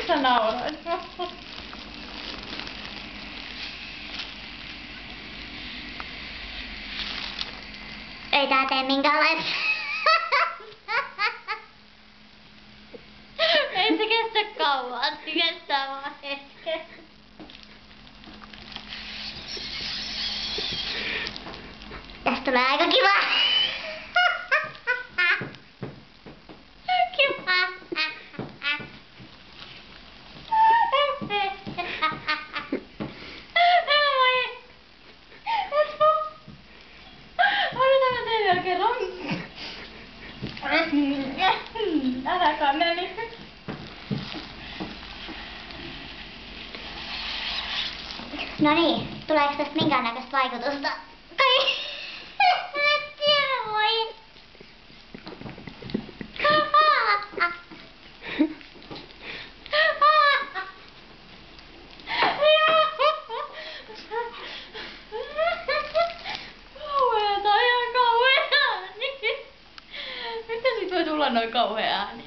Sä nauroit. Ei tää tee minkäänlaista. Ei se kestä kauan, se kestää vaan hetken. Tästä tulee aika kiva. Kiva. Odotan mä teen vielä kerran. Äläkää meni. No niin, tuleeko tästä minkäännäköistä vaikutusta? Kai! Voi! Kauheeta, ihan kauhea ääni. Miten sit voi tulla noin kauhea ääni?